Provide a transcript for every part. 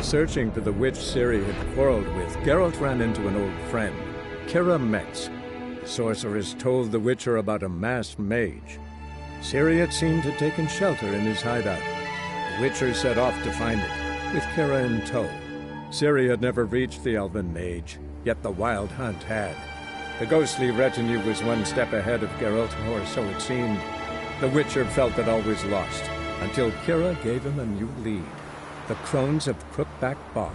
Searching for the witch Ciri had quarreled with, Geralt ran into an old friend, Kira Metz. The sorceress told the Witcher about a masked mage. Ciri had seemed to have taken shelter in his hideout. The Witcher set off to find it, with Kira in tow. Ciri had never reached the elven mage, yet the Wild Hunt had. The ghostly retinue was one step ahead of Geralt, or so it seemed. The Witcher felt that all was lost, until Kira gave him a new lead. The Crones of Crookback Bog.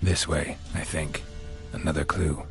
This way, I think. Another clue.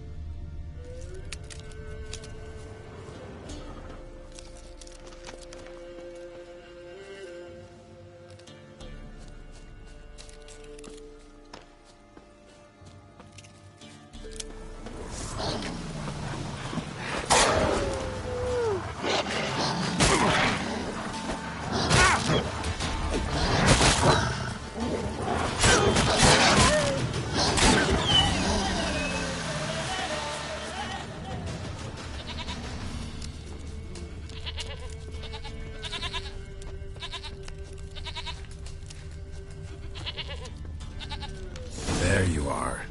There you are.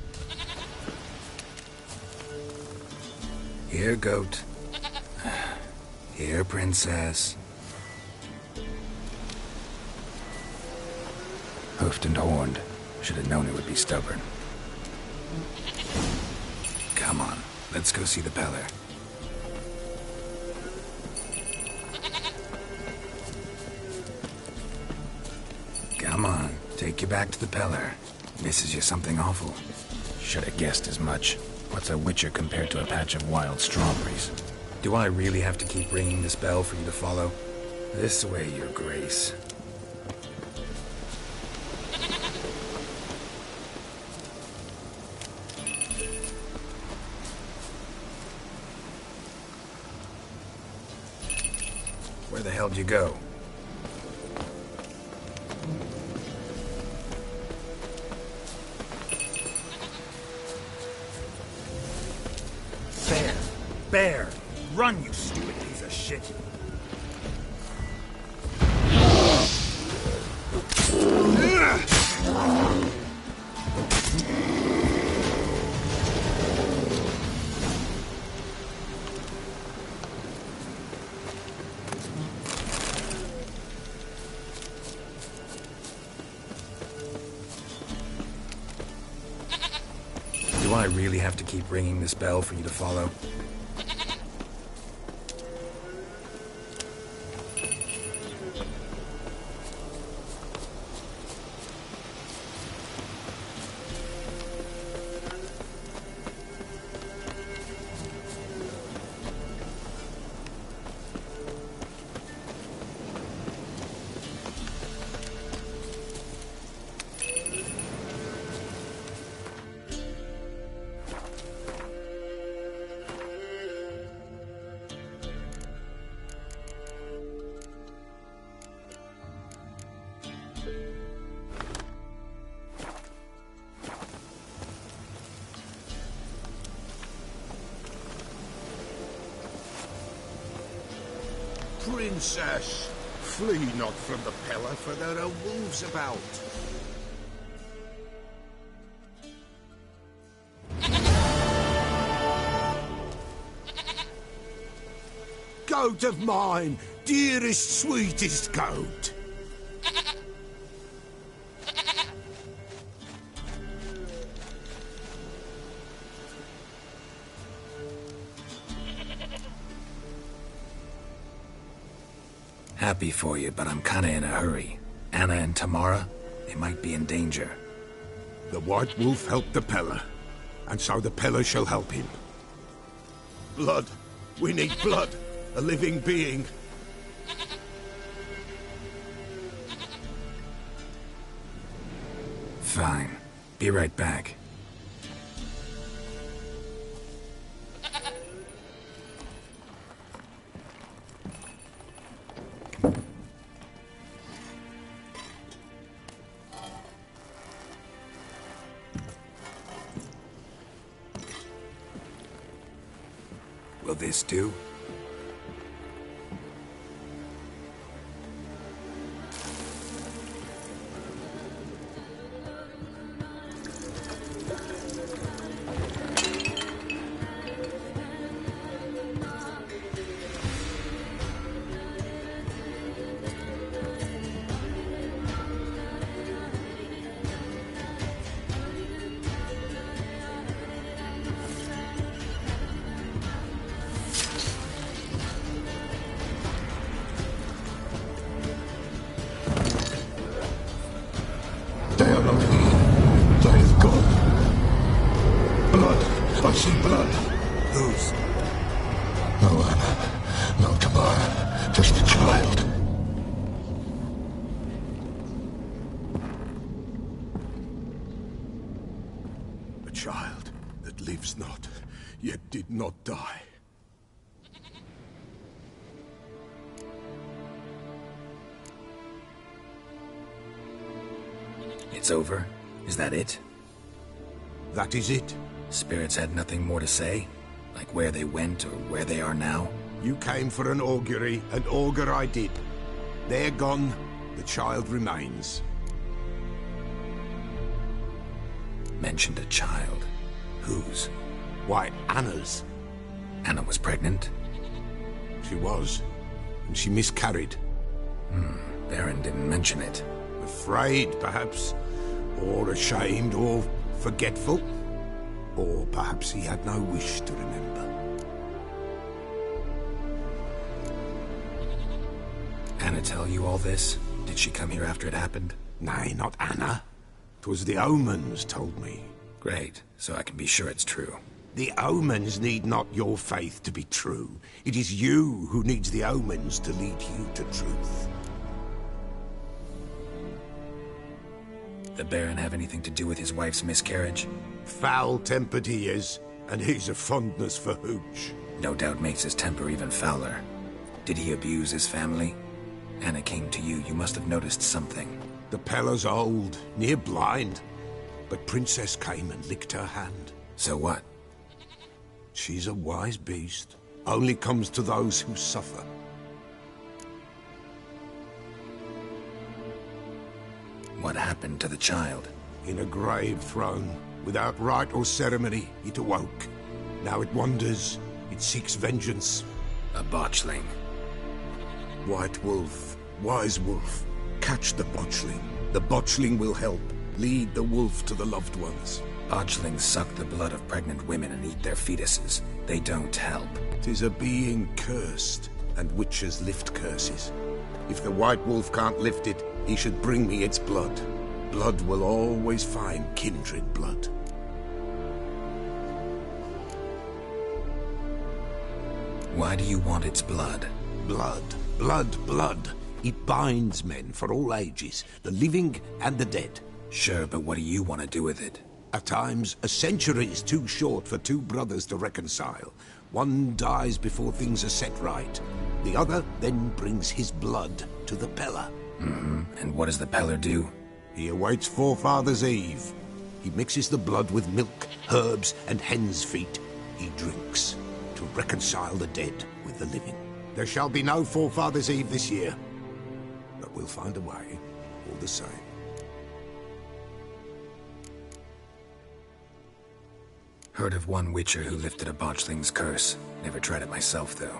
Here, goat. Here, princess. Hoofed and horned. Should have known it would be stubborn. Come on, let's go see the Peller. Come on, take you back to the Peller. Misses you something awful. Should have guessed as much. What's a witcher compared to a patch of wild strawberries? Do I really have to keep ringing this bell for you to follow? This way, your grace. Where the hell did you go? Bear! Run, you stupid piece of shit! Do I really have to keep ringing this bell for you to follow? Princess, flee not from the Pellar, for there are wolves about. Goat of mine, dearest, sweetest goat. Happy for you, but I'm kinda in a hurry. Anna and Tamara, they might be in danger. The White Wolf helped the Pellar, and so the Pellar shall help him. Blood. We need blood. A living being. Fine. Be right back. Will this do? They are not here. They have gone. Blood. I see blood. Whose? No Anna. No Tamara. Just the child. A child that lives not, yet did not die. It's over? Is that it? That is it. Spirits had nothing more to say? Like where they went or where they are now? You came for an augury, and augur I did. They're gone, the child remains. Mentioned a child. Whose? Why, Anna's. Anna was pregnant? She was, and she miscarried. Baron didn't mention it. Afraid, perhaps, or ashamed, or forgetful. Or perhaps he had no wish to remember. Anna tell you all this? Did she come here after it happened? Nay, not Anna. 'Twas the omens told me. Great, so I can be sure it's true. The omens need not your faith to be true. It is you who needs the omens to lead you to truth. The Baron have anything to do with his wife's miscarriage? Foul-tempered he is, and he's a fondness for hooch. No doubt makes his temper even fouler. Did he abuse his family? Anna came to you, you must have noticed something. The Pellar's old, near blind, but Princess came and licked her hand. So what? She's a wise beast. Only comes to those who suffer. What happened to the child? In a grave thrown, without rite or ceremony, it awoke. Now it wanders, it seeks vengeance. A botchling. White Wolf, Wise Wolf, catch the botchling. The botchling will help, lead the wolf to the loved ones. Botchlings suck the blood of pregnant women and eat their fetuses. They don't help. 'Tis a being cursed, and witches lift curses. If the White Wolf can't lift it, he should bring me its blood. Blood will always find kindred blood. Why do you want its blood? Blood, blood, blood. It binds men for all ages, the living and the dead. Sure, but what do you want to do with it? At times, a century is too short for two brothers to reconcile. One dies before things are set right. The other then brings his blood to the Pellar. And what does the Pellar do? He awaits Forefather's Eve. He mixes the blood with milk, herbs, and hen's feet. He drinks to reconcile the dead with the living. There shall be no Forefathers' Eve this year. But we'll find a way, all the same. Heard of one Witcher who lifted a botchling's curse. Never tried it myself, though.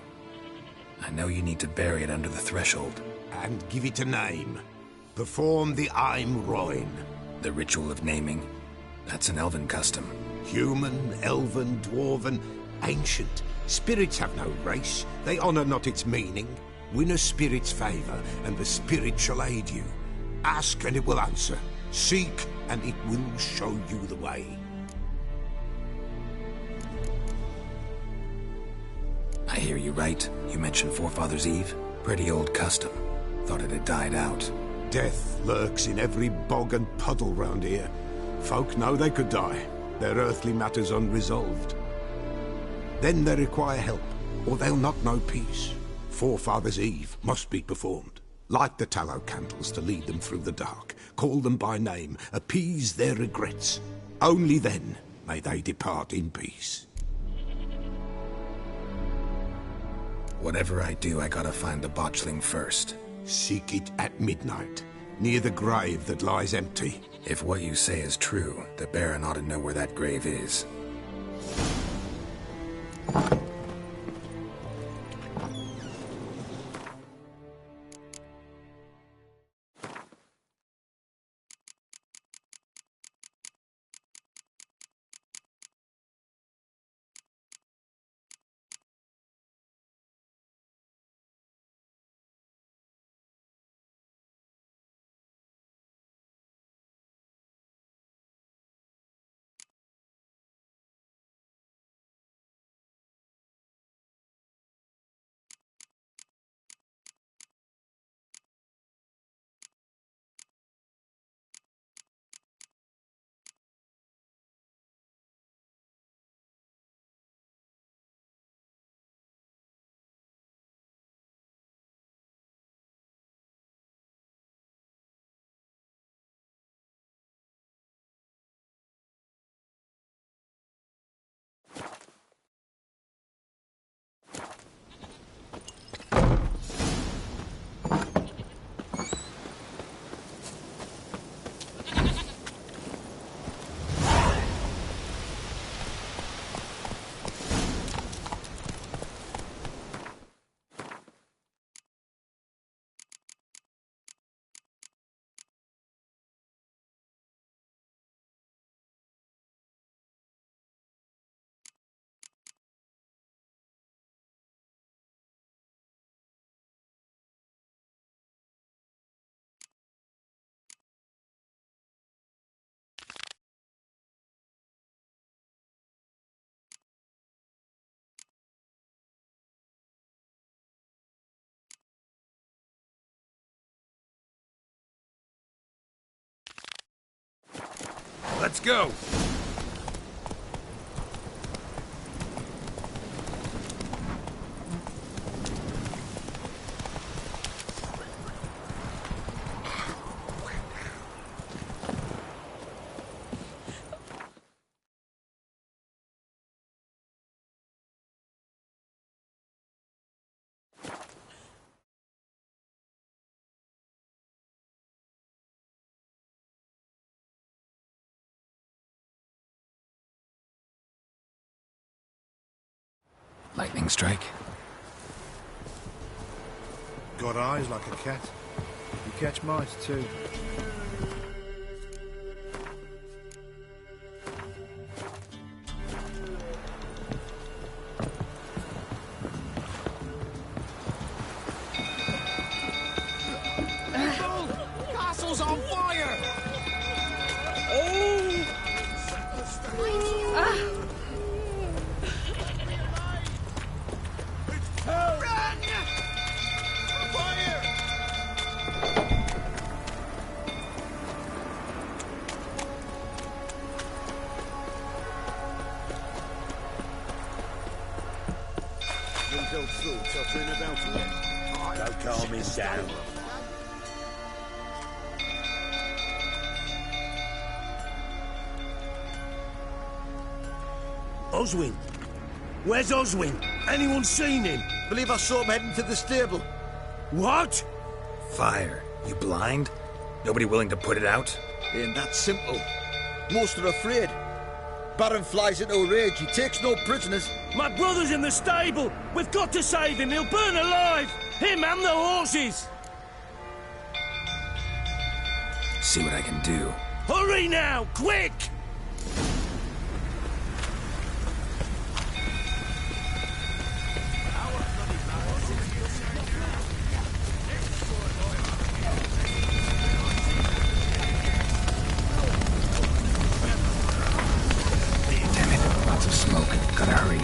I know you need to bury it under the threshold. And give it a name. Perform the Aim Roin. The ritual of naming? That's an elven custom. Human, elven, dwarven, ancient. Spirits have no race. They honour not its meaning. Win a spirit's favour, and the spirit shall aid you. Ask, and it will answer. Seek, and it will show you the way. I hear you right. You mentioned Forefathers' Eve? Pretty old custom. Thought it had died out. Death lurks in every bog and puddle round here. Folk know they could die, their earthly matters unresolved. Then they require help, or they'll not know peace. Forefathers' Eve must be performed. Light the tallow candles to lead them through the dark. Call them by name, appease their regrets. Only then may they depart in peace. Whatever I do, I gotta find the botchling first. Seek it at midnight, near the grave that lies empty. If what you say is true, the Baron ought to know where that grave is. Let's go! Lightning strike? Got eyes like a cat. You catch mice too. Castle's on fire! Run! Fire! Don't calm him down. Oswin, Where's Oswin? Anyone seen him? Believe I saw him heading to the stable. What? Fire. You blind? Nobody willing to put it out? Ain't that simple. Most are afraid. Baron flies into a rage. He takes no prisoners. My brother's in the stable. We've got to save him. He'll burn alive. Him and the horses. See what I can do. Hurry now, quick! Damn it, lots of smoke. Gotta hurry.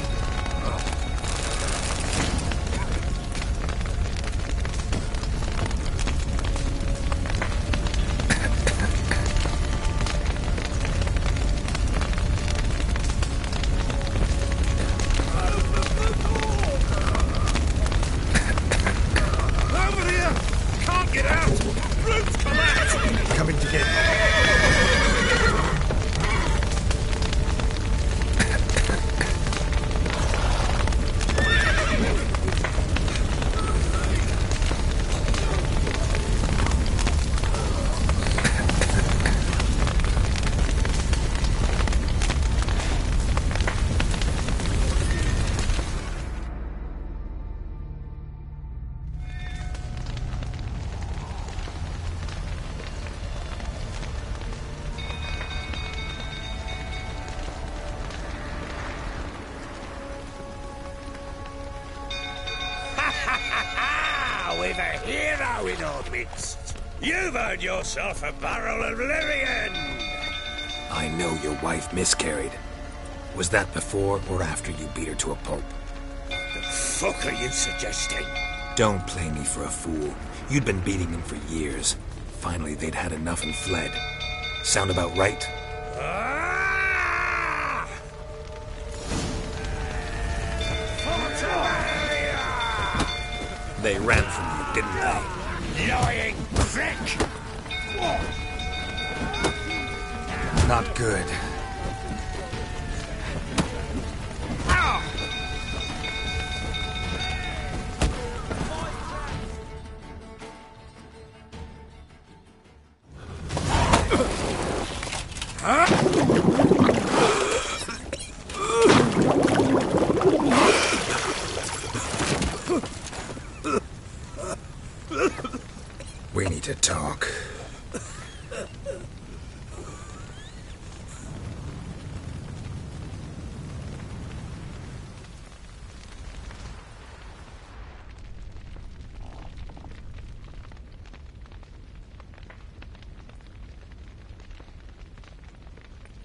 We've a hero in our midst. You've earned yourself a barrel of Lyrian. I know your wife miscarried. Was that before or after you beat her to a pulp? The fuck are you suggesting? Don't play me for a fool. You'd been beating them for years. Finally, they'd had enough and fled. Sound about right? They ran from you, didn't they? Lying prick! Not good. We need to talk.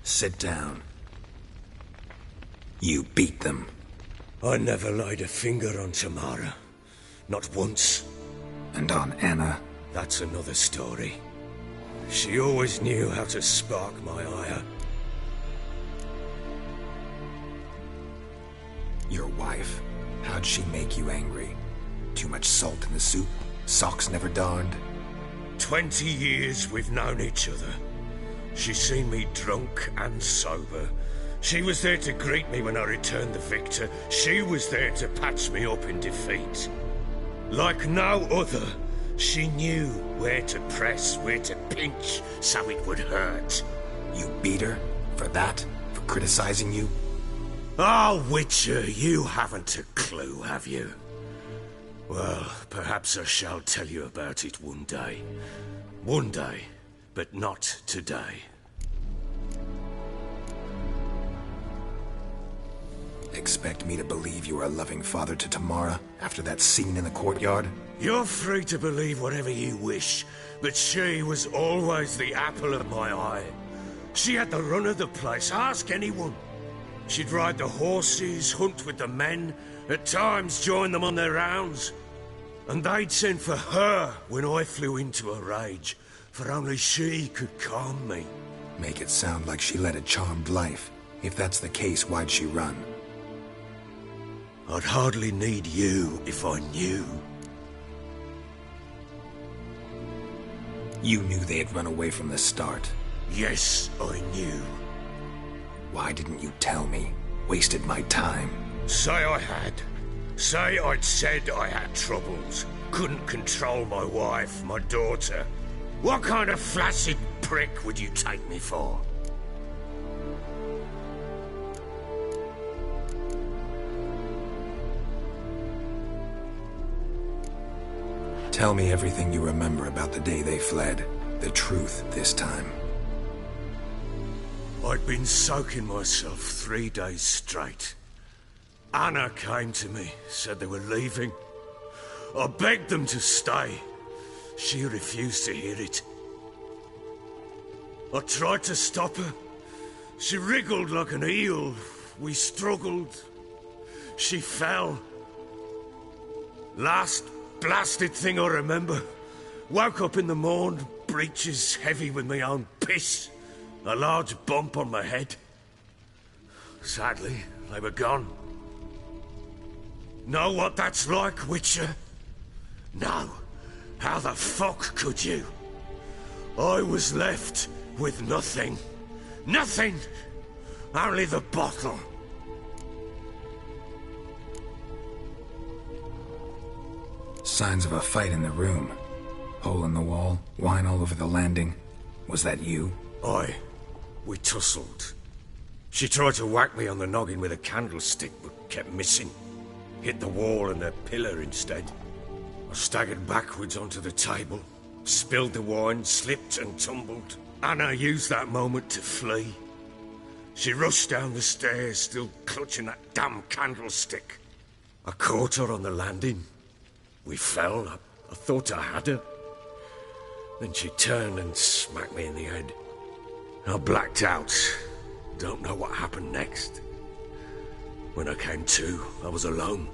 Sit down. You beat them. I never laid a finger on Tamara. Not once. And on Anna? That's another story. She always knew how to spark my ire. Your wife. How'd she make you angry? Too much salt in the soup? Socks never darned? 20 years we've known each other. She's seen me drunk and sober. She was there to greet me when I returned the victor. She was there to patch me up in defeat. Like no other, she knew where to press, where to pinch, so it would hurt. You beat her? For that? For criticizing you? Oh, Witcher, you haven't a clue, have you? Well, perhaps I shall tell you about it one day. One day, but not today. Expect me to believe you are a loving father to Tamara after that scene in the courtyard? You're free to believe whatever you wish, but she was always the apple of my eye. She had the run of the place, ask anyone. She'd ride the horses, hunt with the men, at times join them on their rounds. And they'd send for her when I flew into a rage, for only she could calm me. Make it sound like she led a charmed life. If that's the case, why'd she run? I'd hardly need you if I knew. You knew they had run away from the start. Yes, I knew. Why didn't you tell me? Wasted my time. Say I had. Say I'd said I had troubles. Couldn't control my wife, my daughter. What kind of flaccid prick would you take me for? Tell me everything you remember about the day they fled. The truth this time. I'd been soaking myself 3 days straight. Anna came to me, said they were leaving. I begged them to stay. She refused to hear it. I tried to stop her. She wriggled like an eel. We struggled. She fell. Last blasted thing I remember. Woke up in the morn, breeches heavy with my own piss. A large bump on my head. Sadly, they were gone. Know what that's like, Witcher? No. How the fuck could you? I was left with nothing. Nothing! Only the bottle. Signs of a fight in the room. Hole in the wall, wine all over the landing. Was that you? Aye. We tussled. She tried to whack me on the noggin with a candlestick, but kept missing. Hit the wall and the pillar instead. I staggered backwards onto the table, spilled the wine, slipped and tumbled. Anna used that moment to flee. She rushed down the stairs, still clutching that damn candlestick. I caught her on the landing. We fell. I thought I had her. Then she turned and smacked me in the head. I blacked out. Don't know what happened next. When I came to, I was alone.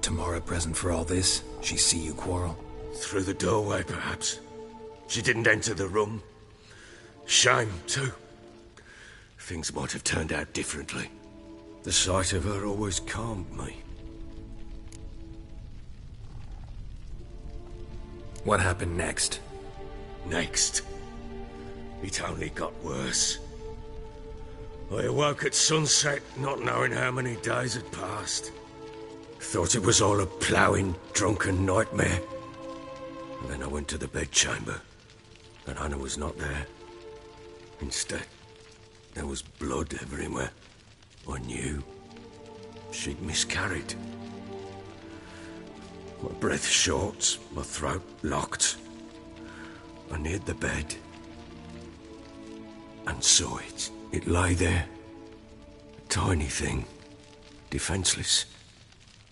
Tamara present for all this? She see you quarrel? Through the doorway, perhaps. She didn't enter the room. Shame, too. Things might have turned out differently. The sight of her always calmed me. What happened next? Next? It only got worse. I awoke at sunset, not knowing how many days had passed. Thought it was all a ploughing, drunken nightmare. And then I went to the bedchamber, and Anna was not there. Instead, there was blood everywhere. I knew she'd miscarried. My breath short, my throat locked. I neared the bed and saw it. It lay there, a tiny thing, defenseless,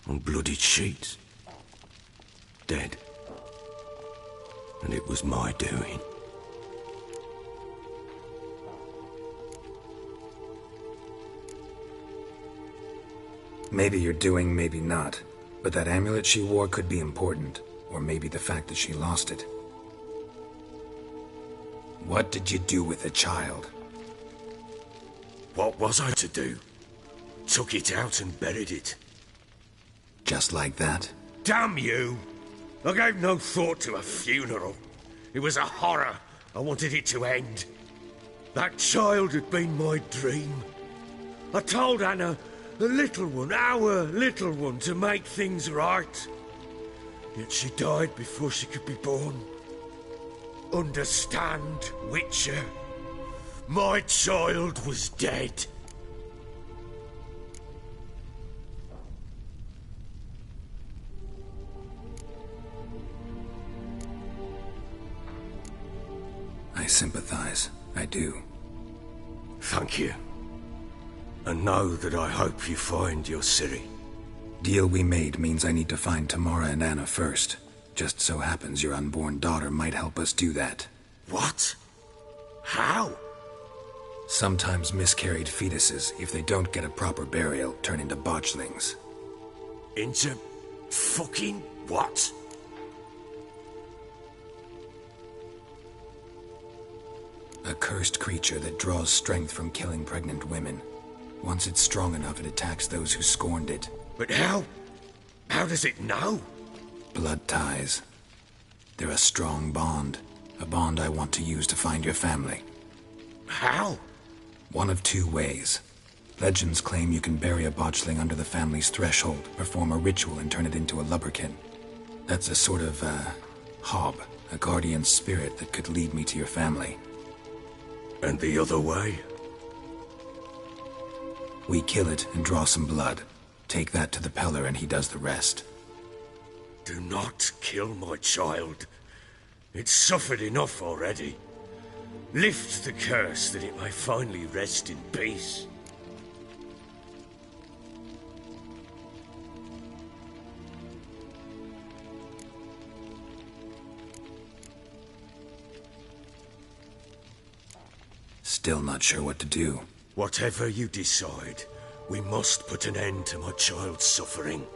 on bloodied sheets, dead. And it was my doing. Maybe you're doing, maybe not. But that amulet she wore could be important. Or maybe the fact that she lost it. What did you do with the child? What was I to do? Took it out and buried it. Just like that? Damn you! I gave no thought to a funeral. It was a horror. I wanted it to end. That child had been my dream. I told Anna, the little one, our little one, to make things right. Yet she died before she could be born. Understand, Witcher? My child was dead. I sympathize. I do. Thank you. And know that I hope you find your Ciri. Deal we made means I need to find Tamara and Anna first. Just so happens your unborn daughter might help us do that. What? How? Sometimes miscarried fetuses, if they don't get a proper burial, turn into botchlings. Into fucking what? A cursed creature that draws strength from killing pregnant women. Once it's strong enough, it attacks those who scorned it. But how? How does it know? Blood ties. They're a strong bond. A bond I want to use to find your family. How? One of two ways. Legends claim you can bury a botchling under the family's threshold, perform a ritual, and turn it into a lubberkin. That's a sort of, hob, a guardian spirit that could lead me to your family. And the other way? We kill it and draw some blood. Take that to the Peller and he does the rest. Do not kill my child. It's suffered enough already. Lift the curse that it may finally rest in peace. Still not sure what to do. Whatever you decide, we must put an end to my child's suffering.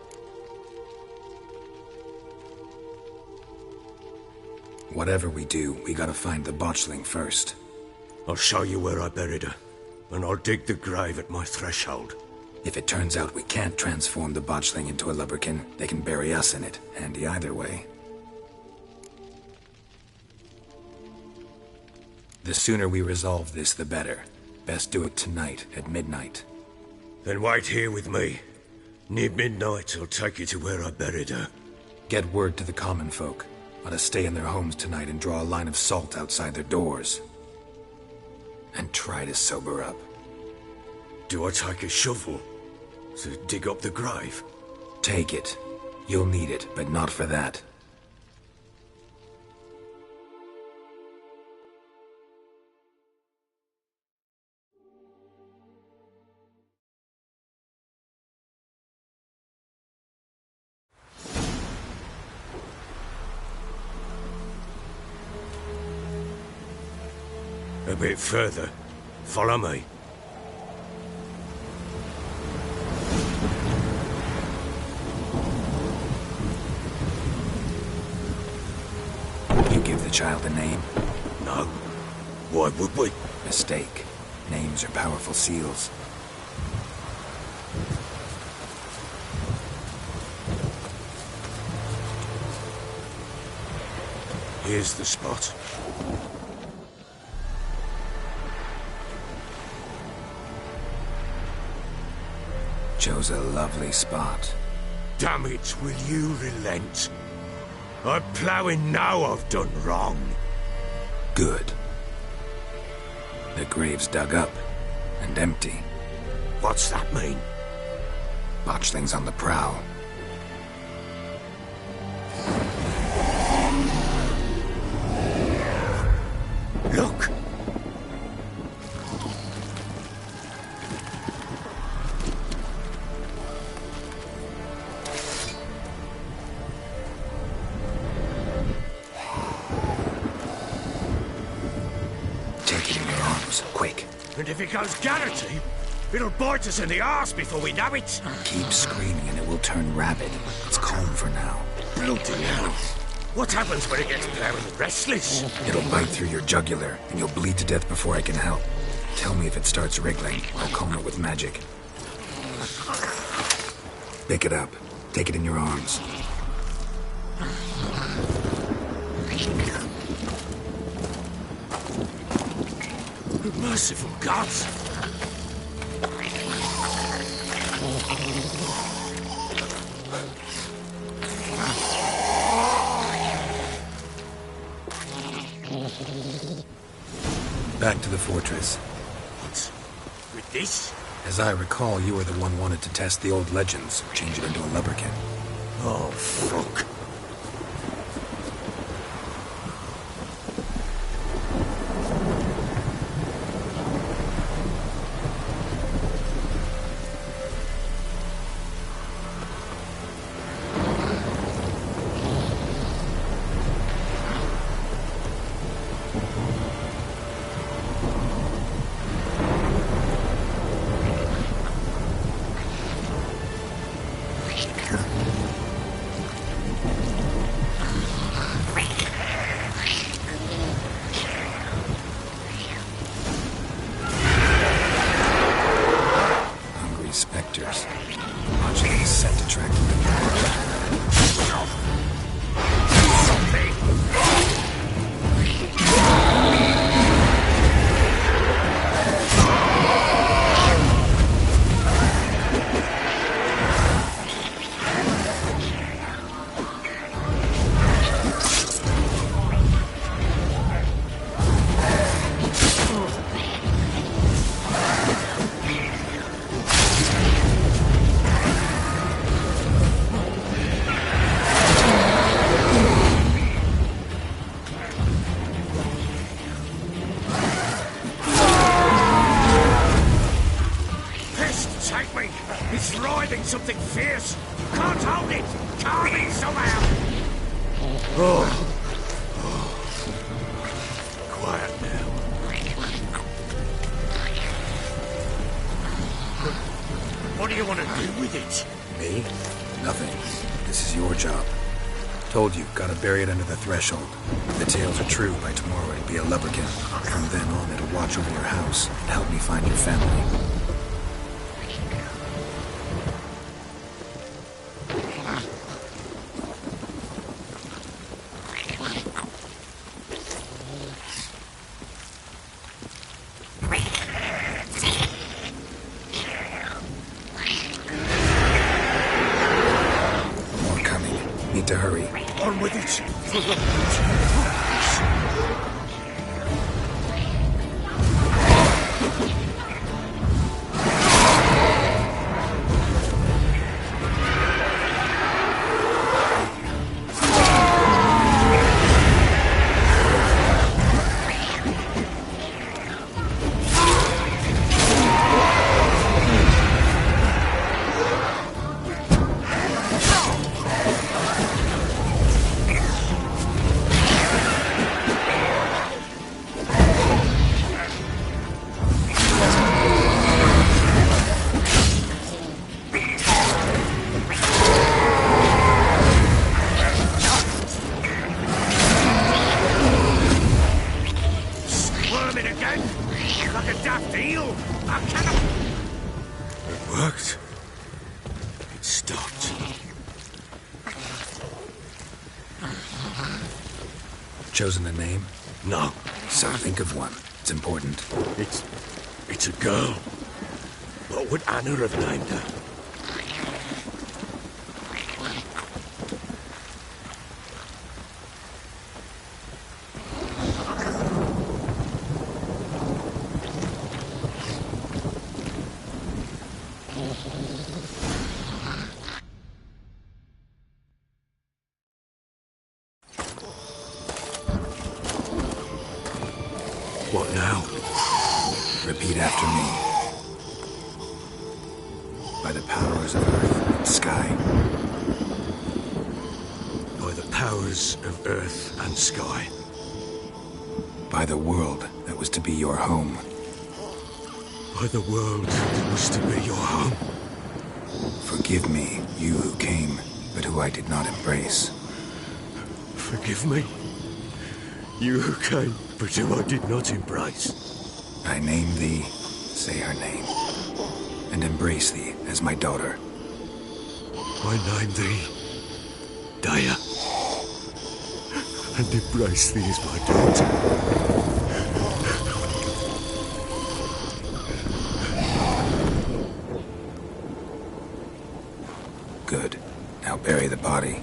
Whatever we do, we gotta find the botchling first. I'll show you where I buried her, and I'll dig the grave at my threshold. If it turns out we can't transform the botchling into a lubberkin, they can bury us in it. Handy either way. The sooner we resolve this, the better. Best do it tonight, at midnight. Then wait here with me. Near midnight, I'll take you to where I buried her. Get word to the common folk. Ought to stay in their homes tonight and draw a line of salt outside their doors. And try to sober up. Do I take a shovel to dig up the grave? Take it. You'll need it, but not for that. A bit further. Follow me. You give the child a name? No. Why would we? Mistake. Names are powerful seals. Here's the spot. Chose a lovely spot. Damn it, will you relent? I'm ploughing now I've done wrong. Good. The grave's dug up and empty. What's that mean? Botchling's on the prowl. Look! Take it in your arms, quick. And if it goes Garrity, it'll bite us in the arse before we know it. Keep screaming and it will turn rabid. It's calm for now. Bloody hell. What happens when it gets plowing restless? It'll bite through your jugular, and you'll bleed to death before I can help. Tell me if it starts wriggling. I'll calm it with magic. Pick it up. Take it in your arms. Merciful gods! Back to the fortress. What? With this? As I recall, you were the one wanted to test the old legends, change it into a lubberkin. Oh, fuck. Spectres. Botchling is set to track them. Can't hold it! Carve it somehow! Oh. Quiet now. What do you want to do with it? Me? Nothing. This is your job. Told you, gotta bury it under the threshold. If the tales are true, by tomorrow it'll be a lubberkin. From then on, it'll watch over your house and help me find your family. Need to hurry. On with it! For the... Like a daft eel! I cannot... It worked. It stopped. Chosen a name? No. So think of one. It's important. It's a girl. What would Anna have named her? What now? Repeat after me. By the powers of earth and sky. By the powers of earth and sky. By the world that was to be your home. By the world that was to be your home. Forgive me, you who came, but who I did not embrace. Forgive me, you who came, but who I did not embrace. I name thee, say her name, and embrace thee as my daughter. I name thee, Daya, and embrace thee as my daughter. Good. Now bury the body.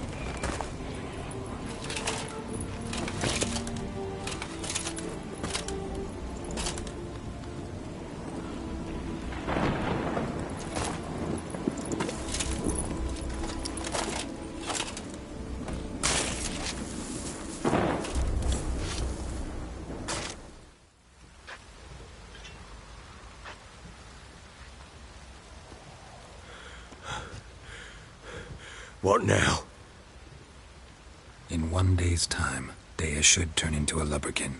What now? In 1 day's time, Daya should turn into a lubberkin.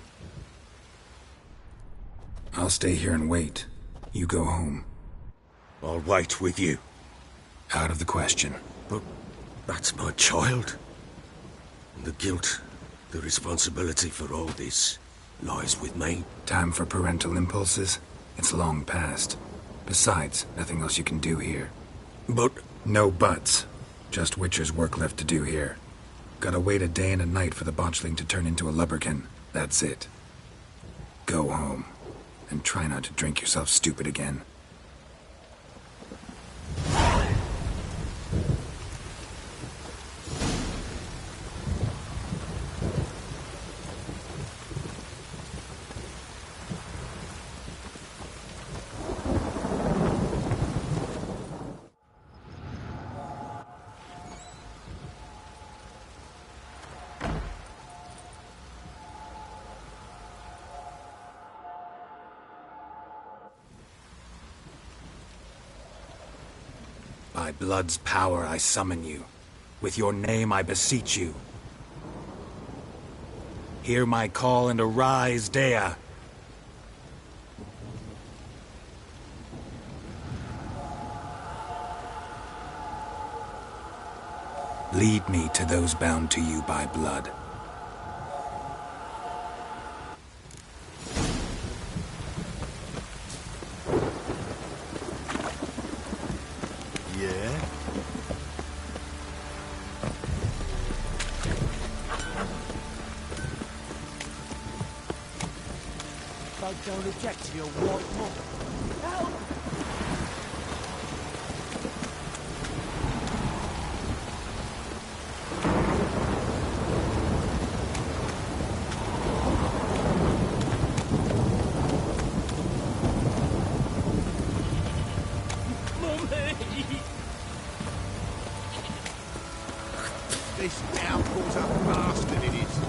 I'll stay here and wait. You go home. I'll wait with you. Out of the question. But that's my child. And the guilt, the responsibility for all this lies with me. Time for parental impulses? It's long past. Besides, nothing else you can do here. But... No buts. Just Witcher's work left to do here. Gotta wait a day and a night for the botchling to turn into a lubberkin. That's it. Go home. And try not to drink yourself stupid again. By blood's power I summon you. With your name I beseech you. Hear my call and arise, Dea. Lead me to those bound to you by blood. Yeah? Folk don't object to your white mob. Help! This downpour's a bastard, it is.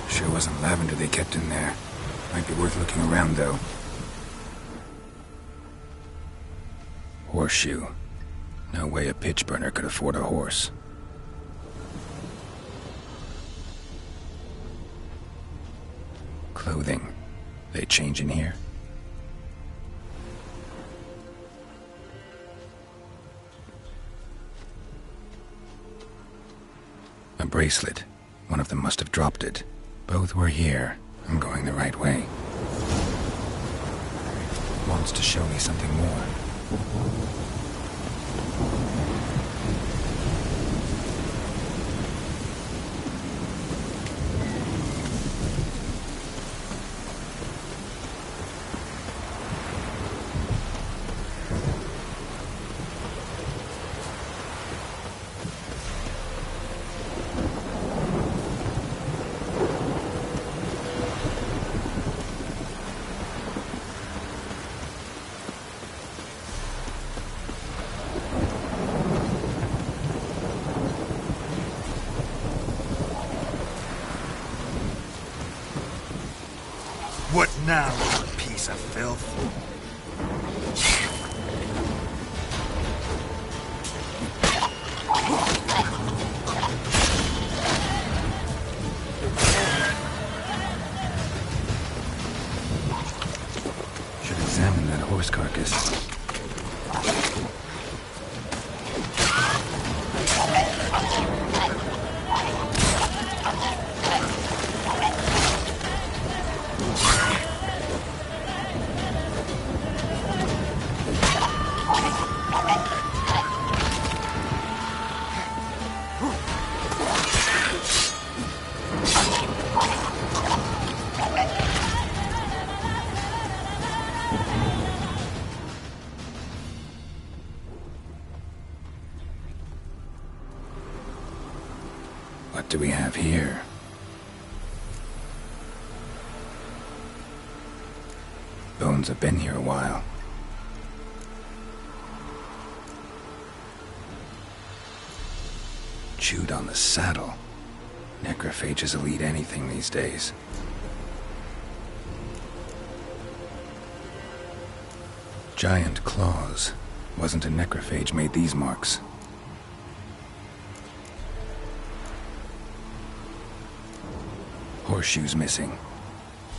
Sure wasn't lavender they kept in there. Might be worth looking around, though. Horseshoe. No way a pitch burner could afford a horse. Clothing. They change in here? A bracelet. One of them must have dropped it. Both were here. I'm going the right way. Wants to show me something more. What now, you piece of filth? Should examine that horse carcass. What do we have here? Bones have been here a while. Chewed on the saddle. Necrophages will eat anything these days. Giant claws. Wasn't a necrophage made these marks. Horseshoes missing.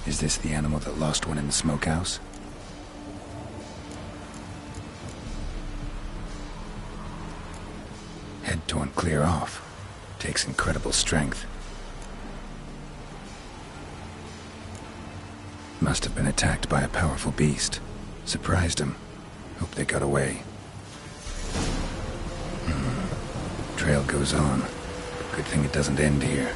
Is this the animal that lost one in the smokehouse? Head torn clear off. Takes incredible strength. Must have been attacked by a powerful beast. Surprised him. Hope they got away. Trail goes on. Good thing it doesn't end here.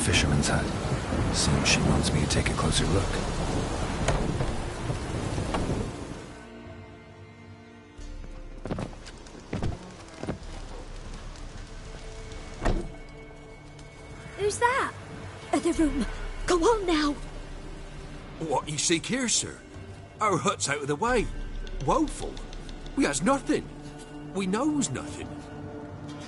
Fisherman's hut. Seems she wants me to take a closer look. Who's that? The room. Go on now. What you seek here, sir? Our hut's out of the way. Woeful. We has nothing. We knows nothing.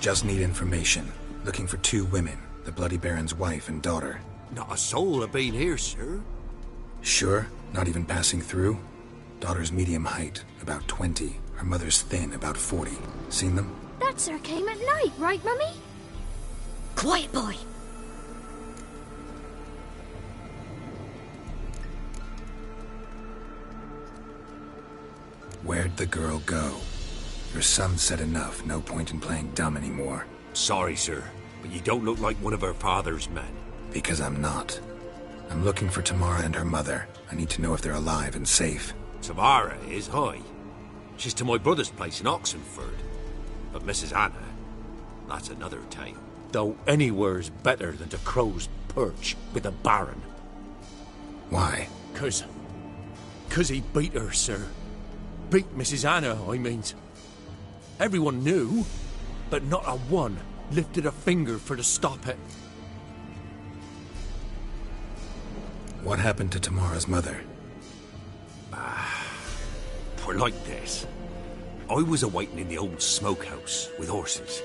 Just need information. Looking for 2 women. The Bloody Baron's wife and daughter. Not a soul have been here, sir. Sure? Not even passing through? Daughter's medium height, about 20. Her mother's thin, about 40. Seen them? That sir came at night, right, Mummy? Quiet, boy. Where'd the girl go? Your son said enough. No point in playing dumb anymore. Sorry, sir. But you don't look like one of her father's men. Because I'm not. I'm looking for Tamara and her mother. I need to know if they're alive and safe. Tamara is, high. She's to my brother's place in Oxenford. But Mrs. Anna, that's another tale. Though anywhere's better than to Crow's Perch with a Baron. Why? 'Cause he beat her, sir. Beat Mrs. Anna, I means. Everyone knew, but not a one lifted a finger for to stop it. What happened to Tamara's mother? We're like this. I was awaiting in the old smokehouse with horses.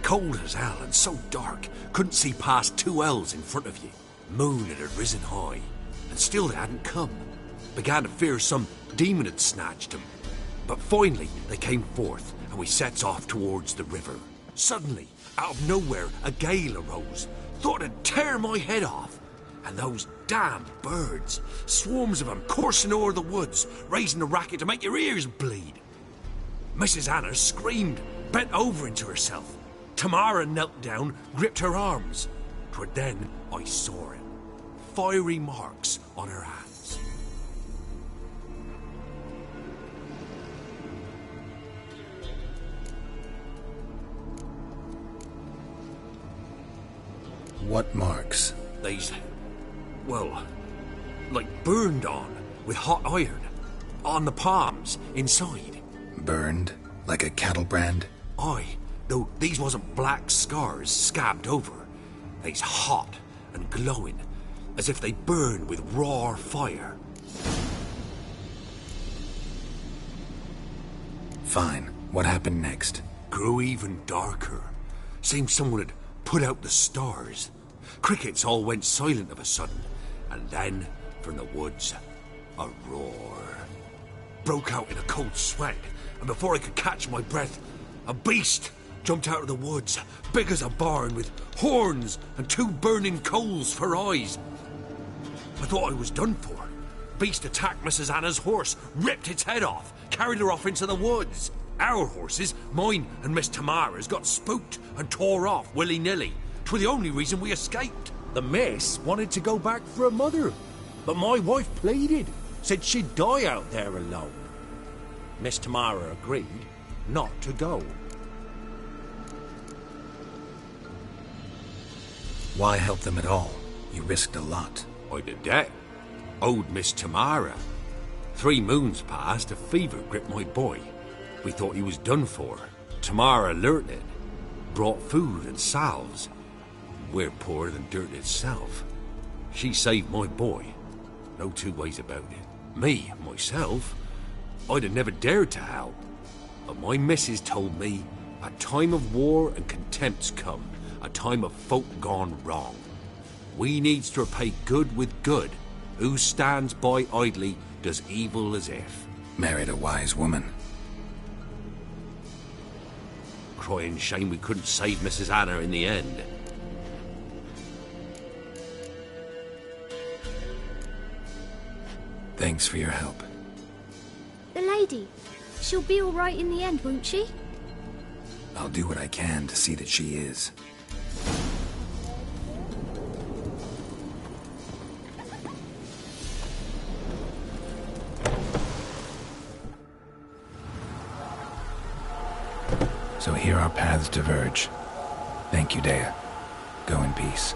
Cold as hell and so dark, couldn't see past 2 ells in front of you. Moon had risen high, and still they hadn't come. Began to fear some demon had snatched them. But finally they came forth, and we sets off towards the river. Suddenly, out of nowhere, a gale arose. Thought it'd tear my head off. And those damn birds, swarms of them coursing o'er the woods, raising a racket to make your ears bleed. Mrs. Anna screamed, bent over into herself. Tamara knelt down, gripped her arms. 'Twere then I saw it. Fiery marks on her hands. What marks? These, well, like burned on with hot iron. On the palms, inside. Burned? Like a cattle brand? Aye, though these wasn't black scars scabbed over. They's hot and glowing, as if they burn with raw fire. Fine. What happened next? Grew even darker. Seemed someone had put out the stars. Crickets all went silent of a sudden, and then, from the woods, a roar. Broke out in a cold sweat, and before I could catch my breath, a beast jumped out of the woods, big as a barn, with horns and 2 burning coals for eyes. I thought I was done for. Beast attacked Mrs. Anna's horse, ripped its head off, carried her off into the woods. Our horses, mine and Miss Tamara's, got spooked and tore off willy-nilly. 'Twere the only reason we escaped. The miss wanted to go back for her mother, but my wife pleaded, said she'd die out there alone. Miss Tamara agreed not to go. Why help them at all? You risked a lot. I'd a debt. Owed Miss Tamara. 3 moons passed, a fever gripped my boy. We thought he was done for. Tamara alerted, brought food and salves. We're poorer than dirt itself. She saved my boy. No 2 ways about it. Me, myself, I'd have never dared to help. But my missus told me a time of war and contempt's come. A time of folk gone wrong. We needs to repay good with good. Who stands by idly does evil as if. Married a wise woman. Crying shame we couldn't save Mrs. Anna in the end. Thanks for your help. The lady. She'll be all right in the end, won't she? I'll do what I can to see that she is. So here our paths diverge. Thank you, Dea. Go in peace.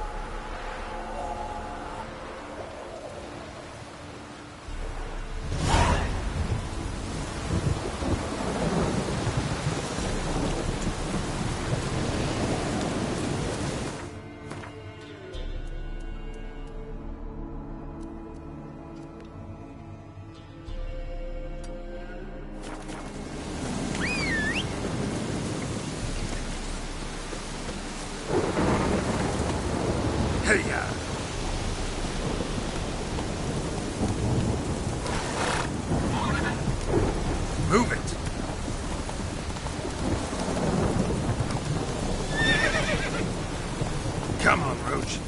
Move it! Come on, Roach.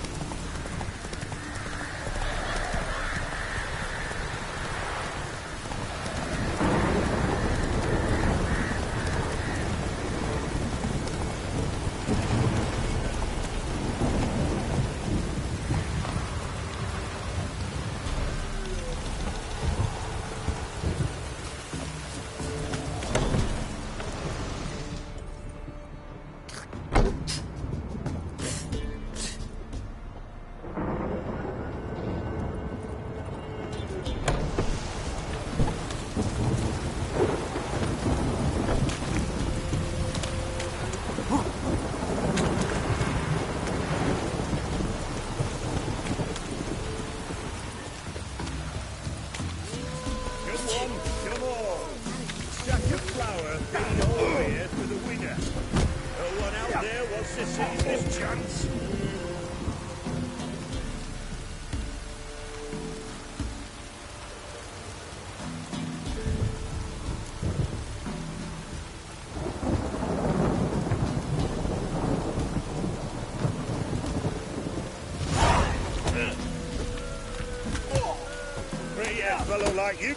Like you.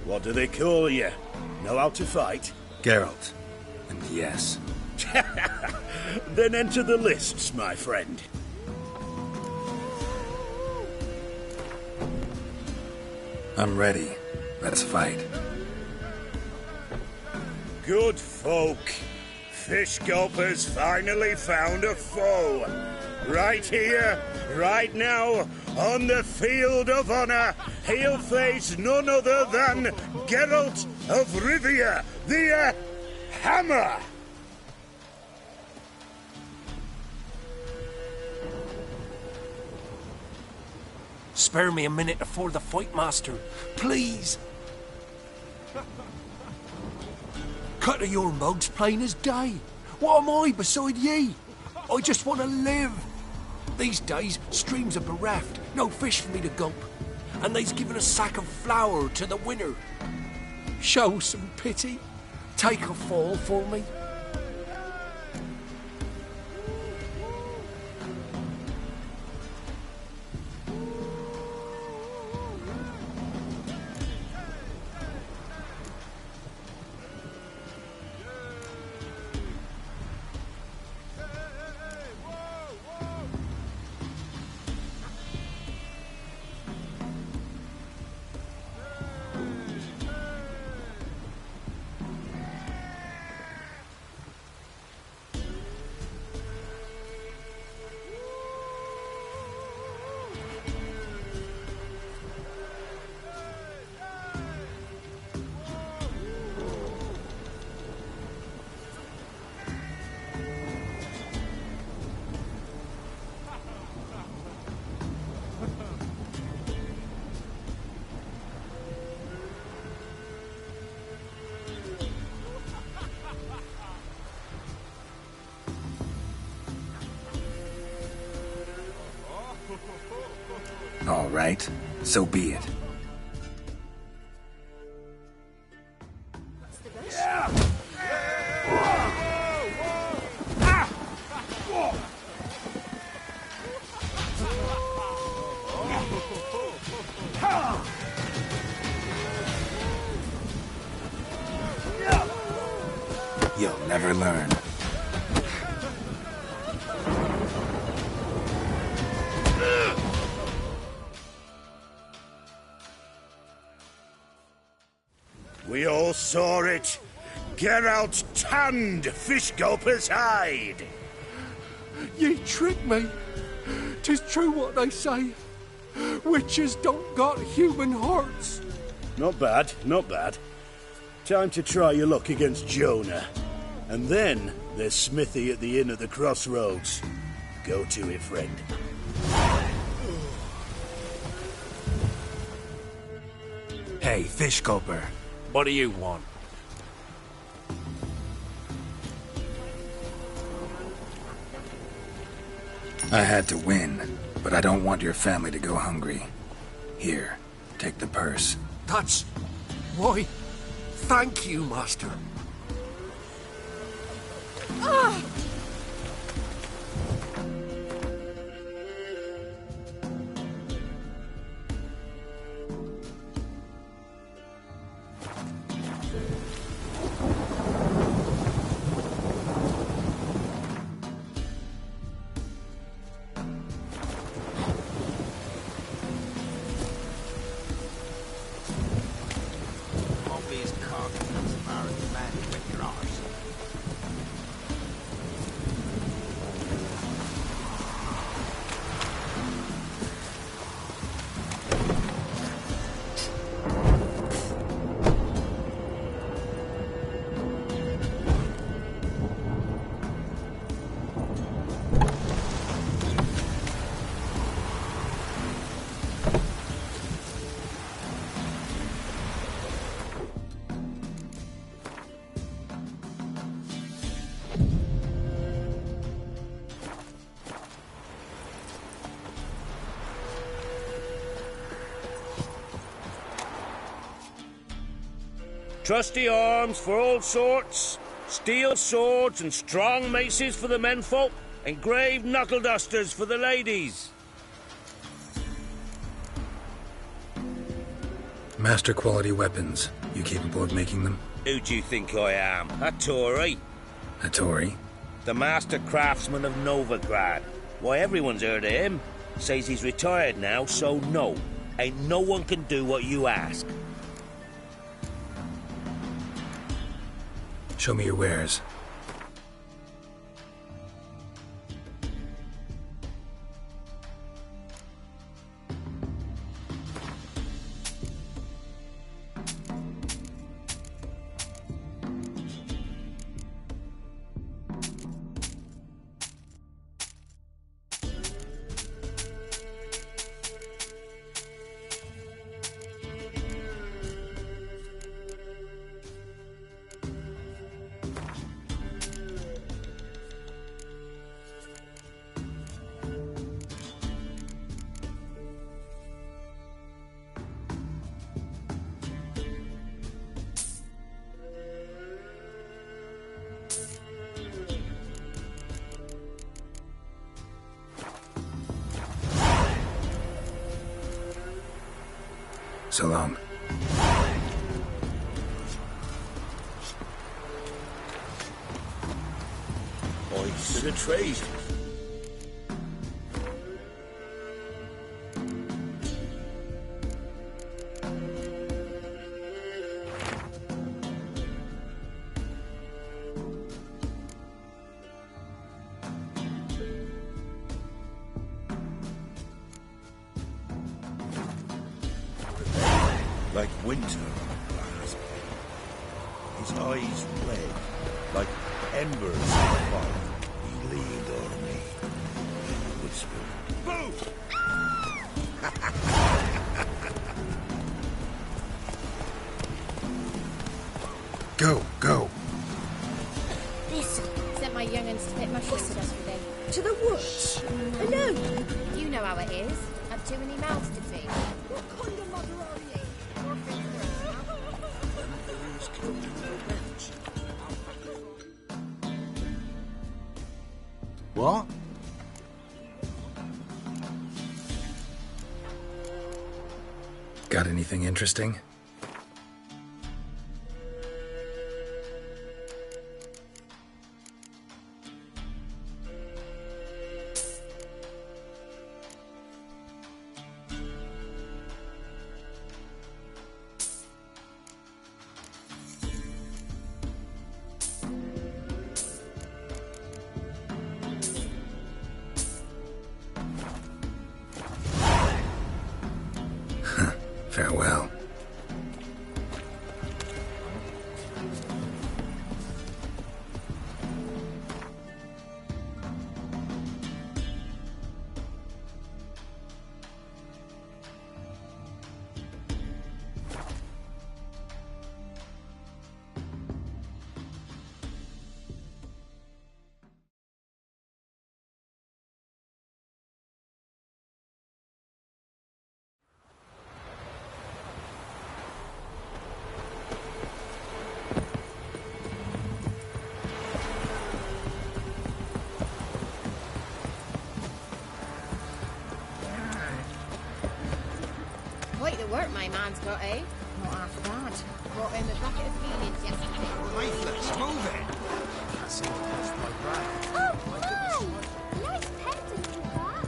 What do they call you? Know how to fight? Geralt. And yes. Then enter the lists, my friend. I'm ready. Let's fight. Good folk. Fish Gulper's finally found a foe. Right here, right now, on the field of honor, he'll face none other than Geralt of Rivia, the Hammer! Spare me a minute before the fight, Master. Please! Cut of your mug's plain as day. What am I beside ye? I just want to live. These days, streams are bereft, no fish for me to gulp. And they's given a sack of flour to the winner. Show some pity. Take a fall for me. right? So be it. You'll never learn. We all saw it. Geralt tanned Fishgulper's hide. Ye tricked me. 'Tis true what they say. Witches don't got human hearts. Not bad, not bad. Time to try your luck against Jonah. And then there's Smithy at the inn at the crossroads. Go to it, friend. Hey, Fishgulper. What do you want? I had to win, but I don't want your family to go hungry. Here, take the purse. That's... Why, thank you, Master. Trusty arms for all sorts, steel swords and strong maces for the menfolk, engraved knuckle dusters for the ladies. Master quality weapons. You capable of making them? Who do you think I am? A Tory? A Tory? The master craftsman of Novigrad. Why, everyone's heard of him. Says he's retired now, so no. Ain't no one can do what you ask. Show me your wares. So long. Voice to the trade. Like winter on glass. His eyes red, like embers of fire. He leaned on me, whispered, "Move!" Go. Listen. Sent my young'uns to pick mushrooms yesterday. To the woods? Alone? You know how it is. At Too many mouths to feed. What kind of mother are you? Your fingers, What? Got anything interesting? Farewell. Quite the work my man's got, eh? Not half bad. Brought him a bucket of peelings yesterday. Leaflets, move it! That's it, that's my brand. Oh, wow! Nice pendant with that.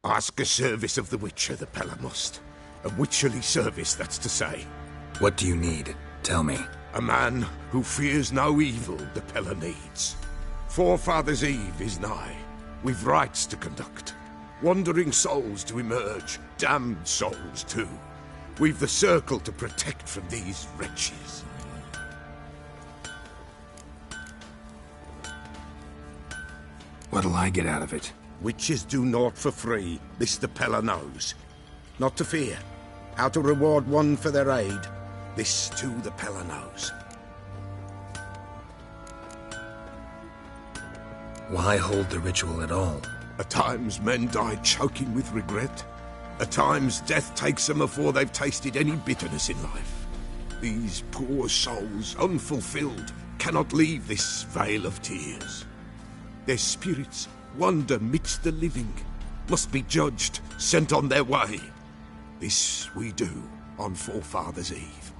Ask a service of the Witcher, the Pella must. A witcherly service, that's to say. What do you need? Tell me. A man who fears no evil the Pella needs. Forefathers' Eve is nigh. We've rites to conduct. Wandering souls to emerge. Damned souls, too. We've the circle to protect from these wretches. What'll I get out of it? Witches do naught for free, this the Pella knows. Not to fear. How to reward one for their aid, this too the Pella knows. Why hold the ritual at all? At times men die choking with regret. At times death takes them before they've tasted any bitterness in life. These poor souls, unfulfilled, cannot leave this vale of tears. Their spirits wander midst the living, must be judged, sent on their way. This we do on Forefathers' Eve.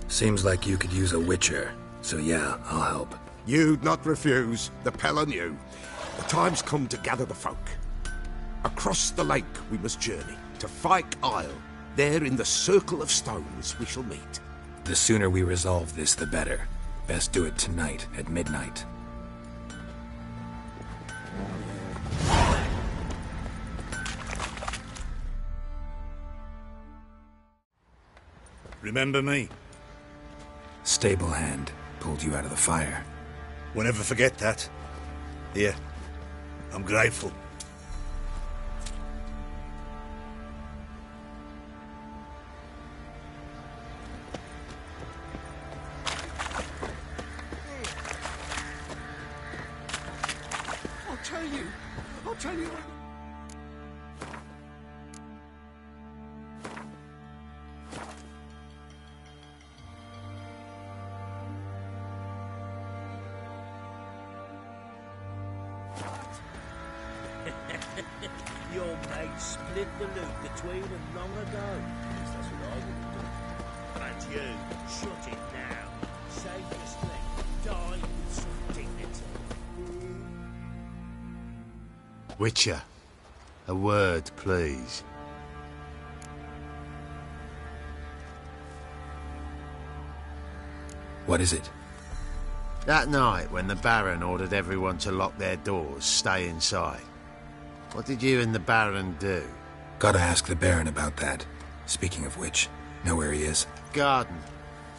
Seems like you could use a witcher, so yeah, I'll help. You'd not refuse, the Pella knew. The time's come to gather the folk. Across the lake we must journey, to Fyke Isle. There in the circle of stones we shall meet. The sooner we resolve this, the better. Best do it tonight, at midnight. Remember me? Stable hand pulled you out of the fire. We'll never forget that. Here, I'm grateful. I'll tell you. Your mate split the loot between them long ago. At least that's what I would have done. And you, shut it now. Save your strength. Die with some dignity. Witcher, a word, please. What is it? That night, when the Baron ordered everyone to lock their doors, stay inside, what did you and the Baron do? Gotta ask the Baron about that. Speaking of which, know where he is? Garden.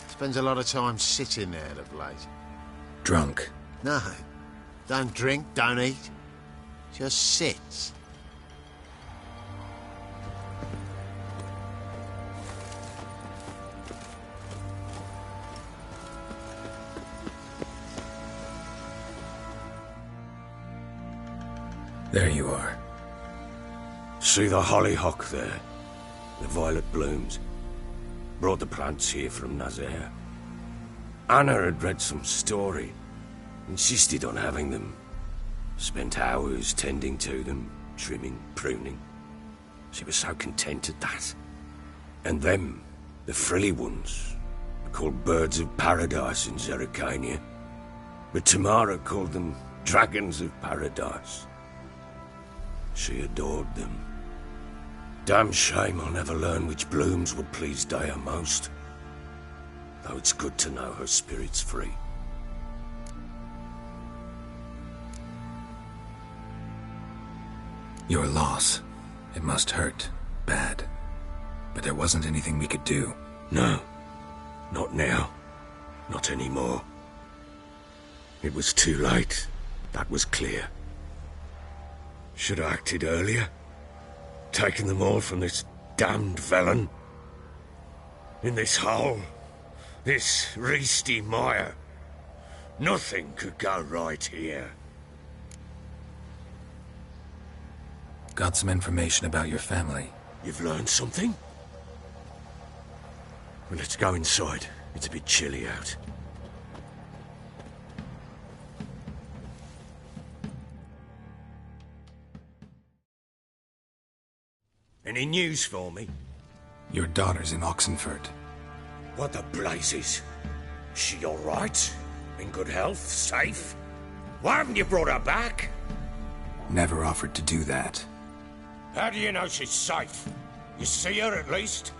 Spends a lot of time sitting there of late. Drunk? No. Don't drink, don't eat. Just sits. There you are. See the hollyhock there? The violet blooms. Brought the plants here from Nazaire. Anna had read some story. Insisted on having them. Spent hours tending to them, trimming, pruning. She was so content at that. And them, the frilly ones, are called birds of paradise in Zerrikania. But Tamara called them dragons of paradise. She adored them. Damn shame I'll never learn which blooms would please Dea most. Though it's good to know her spirit's free. Your loss. It must hurt. Bad. But there wasn't anything we could do. No. Not now. Not anymore. It was too late. That was clear. Should have acted earlier. Taken them all from this damned felon. In this hole. This Reesty mire. Nothing could go right here. Got some information about your family. You've learned something? Well, let's go inside. It's a bit chilly out. Any news for me? Your daughter's in Oxenfurt. What the blazes? She all right? In good health? Safe? Why haven't you brought her back? Never offered to do that. How do you know she's safe? You see her at least?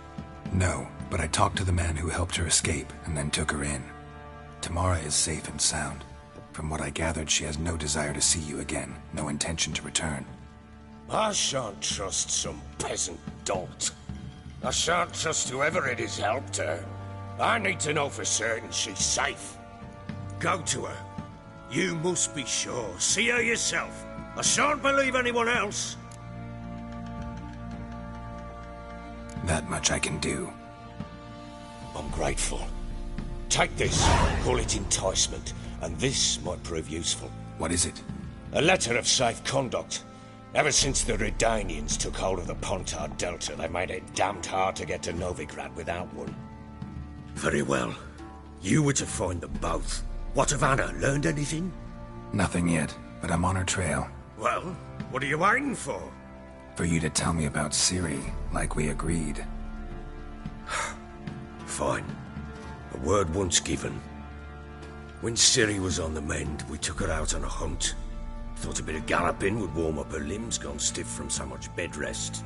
No, but I talked to the man who helped her escape and then took her in. Tamara is safe and sound. From what I gathered, she has no desire to see you again, no intention to return. I shan't trust some peasant dolt. I shan't trust whoever it is helped her. I need to know for certain she's safe. Go to her. You must be sure. See her yourself. I shan't believe anyone else. That much I can do. I'm grateful. Take this, call it enticement, and this might prove useful. What is it? A letter of safe conduct. Ever since the Redanians took hold of the Pontard Delta, they made it damned hard to get to Novigrad without one. Very well. You were to find them both. What of Anna? Learned anything? Nothing yet, but I'm on her trail. Well, what are you waiting for? For you to tell me about Ciri, like we agreed. Fine. A word once given. When Ciri was on the mend, we took her out on a hunt. Thought a bit of galloping would warm up her limbs, gone stiff from so much bed rest.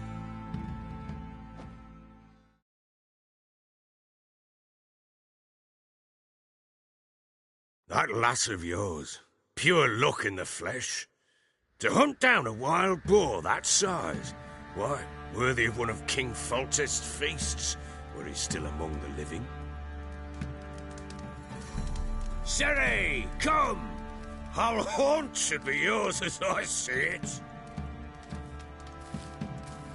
That lass of yours, pure luck in the flesh. To hunt down a wild boar that size, why, worthy of one of King Foltest's feasts, where he's still among the living. Ciri, come! Our haunt should be yours as I see it.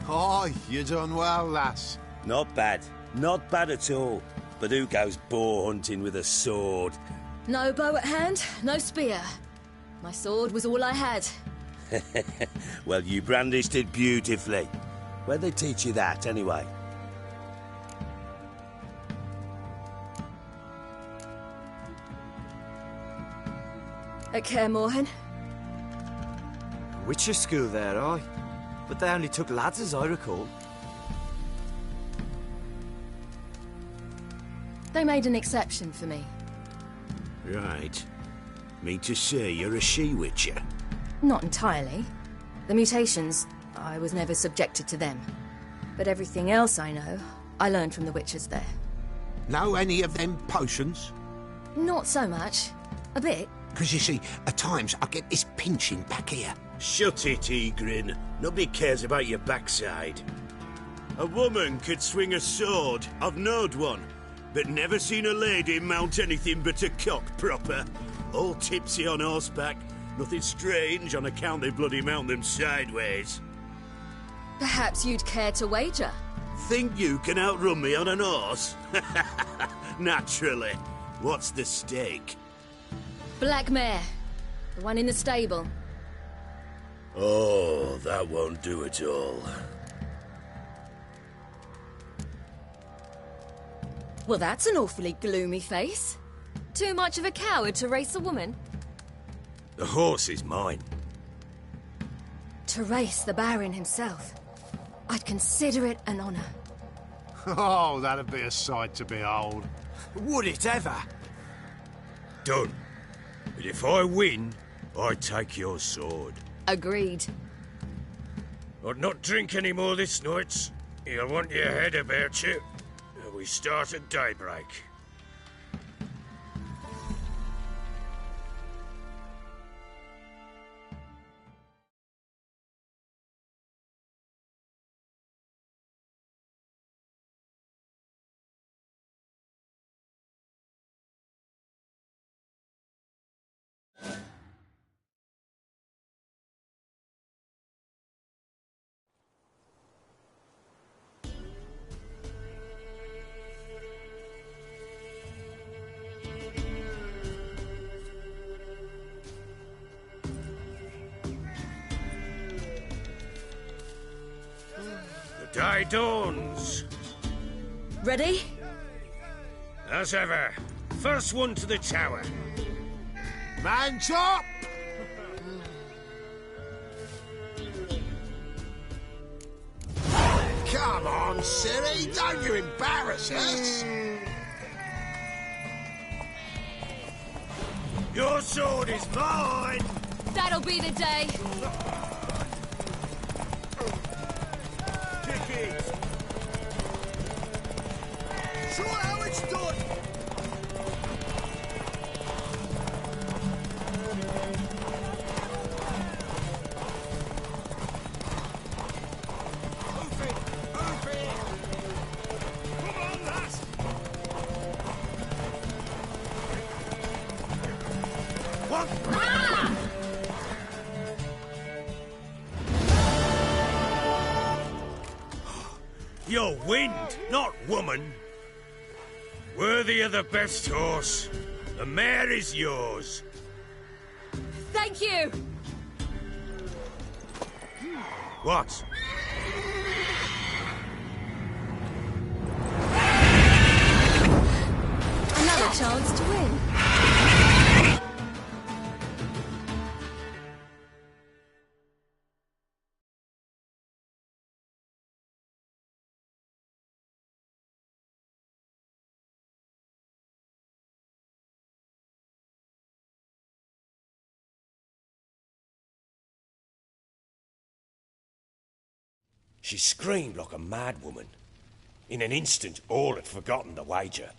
Aye, you done well, lass. Not bad. Not bad at all. But who goes boar hunting with a sword? No bow at hand, no spear. My sword was all I had. Well, you brandished it beautifully. Where'd they teach you that, anyway? At Kaer Morhen. Witcher school there, aye. But they only took lads, as I recall. They made an exception for me. Right. Mean to say you're a she-witcher? Not entirely. The mutations, I was never subjected to them. But everything else I know, I learned from the witches there. Know any of them potions? Not so much. A bit. Because you see, at times I get this pinching back here. Shut it, Egrin. Nobody cares about your backside. A woman could swing a sword. I've knowed one. But never seen a lady mount anything but a cock proper. All tipsy on horseback. Nothing strange on account they bloody mount them sideways. Perhaps you'd care to wager? Think you can outrun me on an horse? Naturally. What's the stake? Black mare. The one in the stable. Oh, that won't do it all. Well, that's an awfully gloomy face. Too much of a coward to race a woman? The horse is mine. To race the Baron himself. I'd consider it an honor. Oh, that'd be a sight to behold. Would it ever? Done. But if I win, I take your sword. Agreed. I'd not drink any more this night. You'll want your head about you. We start at daybreak. Day dawns. Ready? As ever. First one to the tower. Man chop! Come on, Ciri, don't you embarrass us! Your sword is mine! That'll be the day. Show how it's done! Move it! Move it! Come on, lass! What? Ah! You're wind, not woman. Worthy of the best horse. The mare is yours. Thank you. What? Another chance to win. She screamed like a mad woman. In an instant, all had forgotten the wager.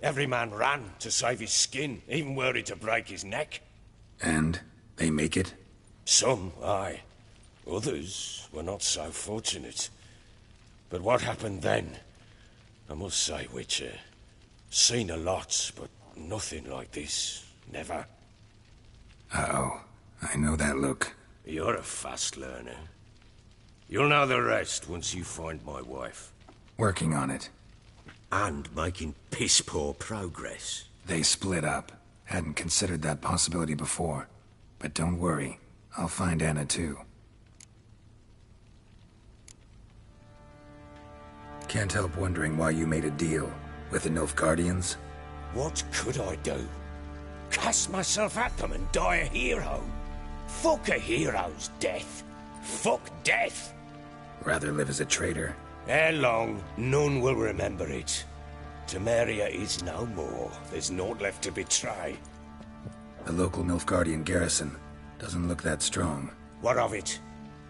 Every man ran to save his skin, even were it to break his neck. And they make it? Some, aye. Others were not so fortunate. But what happened then? I must say, Witcher, seen a lot, but nothing like this. Never. Uh-oh. I know that look. You're a fast learner. You'll know the rest once you find my wife. Working on it. And making piss-poor progress. They split up. Hadn't considered that possibility before. But don't worry. I'll find Anna too. Can't help wondering why you made a deal with the Nilfgaardians. What could I do? Cast myself at them and die a hero? Fuck a hero's death. Fuck death. Rather live as a traitor. Ere long, none will remember it. Temeria is no more. There's naught left to betray. The local Nilfgaardian garrison doesn't look that strong. What of it?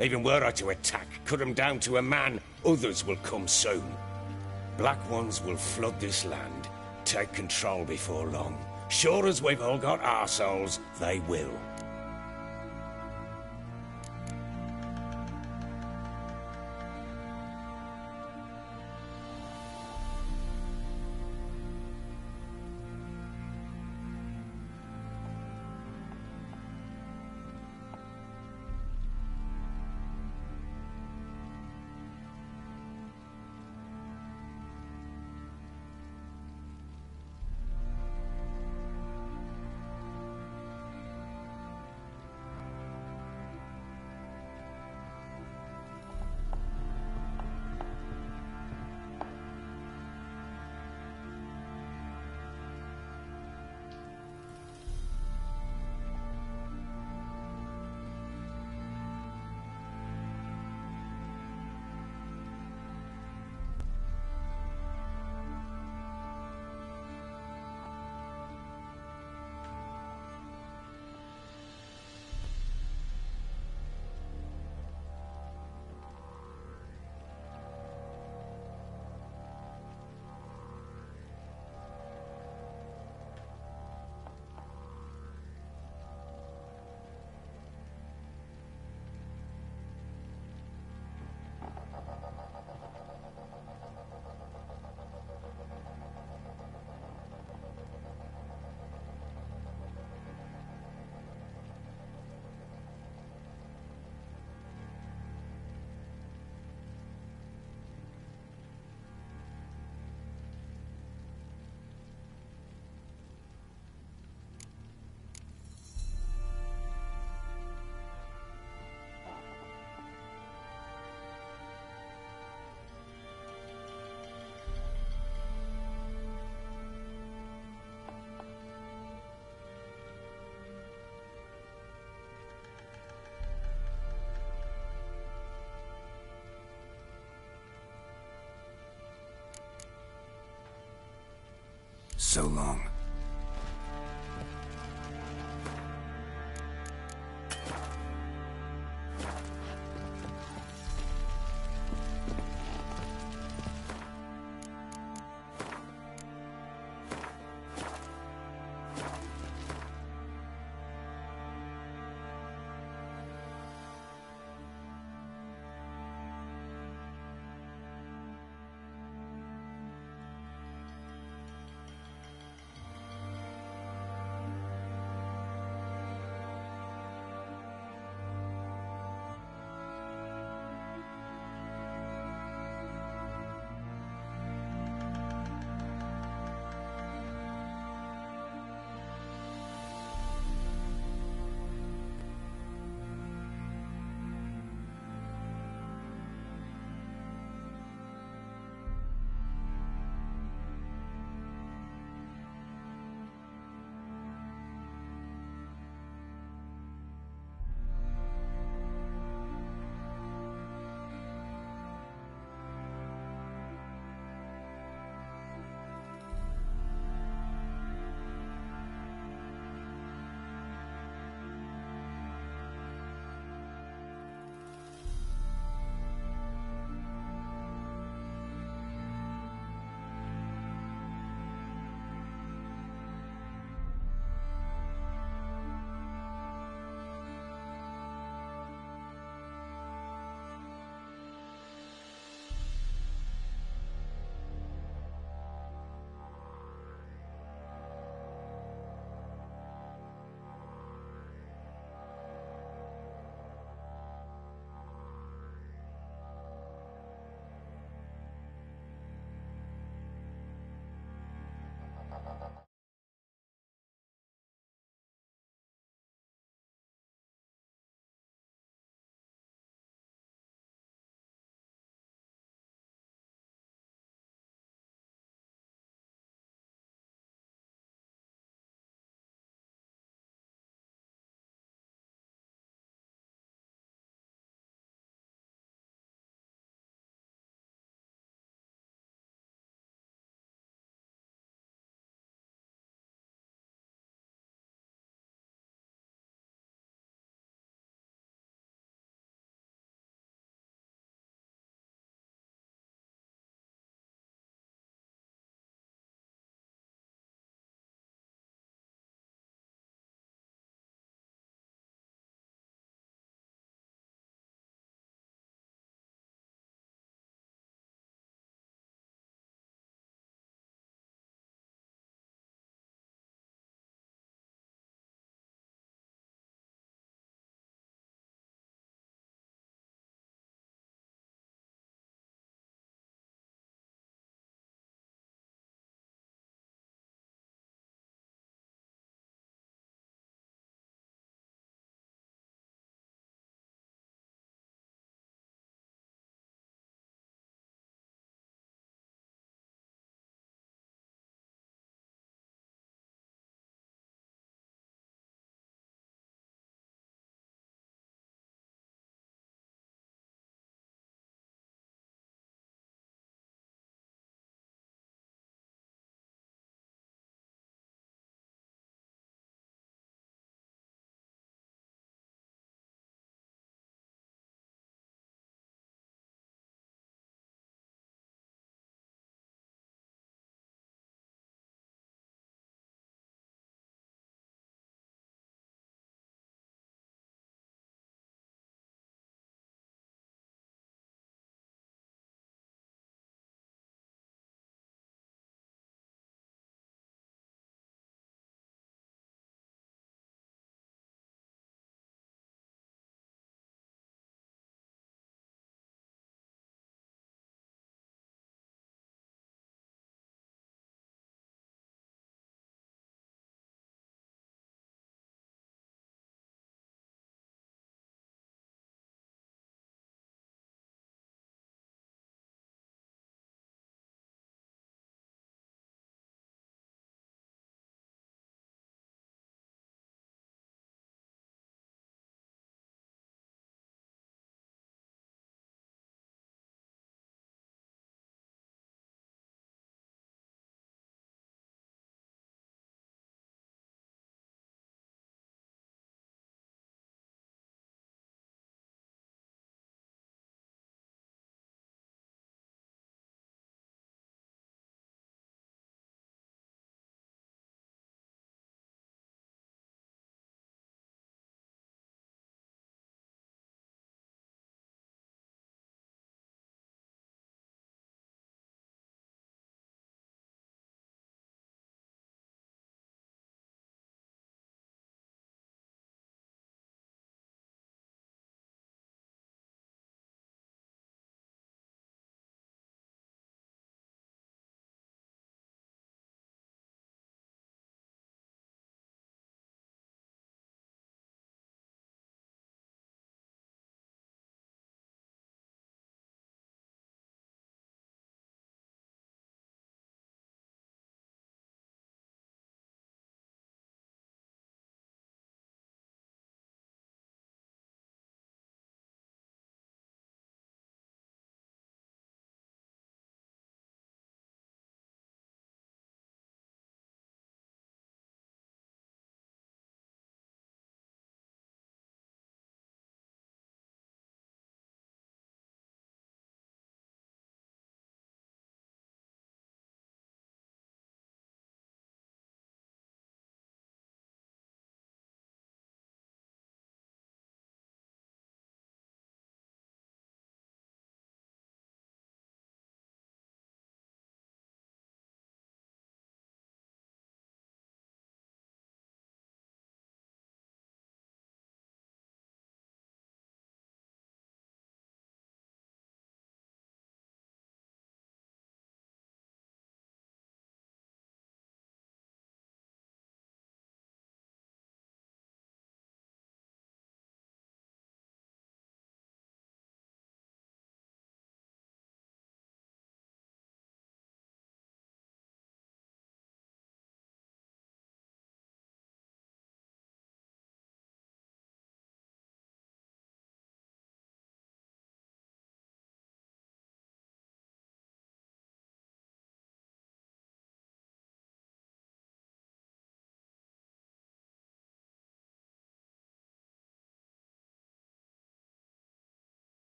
Even were I to attack, cut them down to a man, others will come soon. Black ones will flood this land, take control before long. Sure as we've all got arseholes, they will. So long.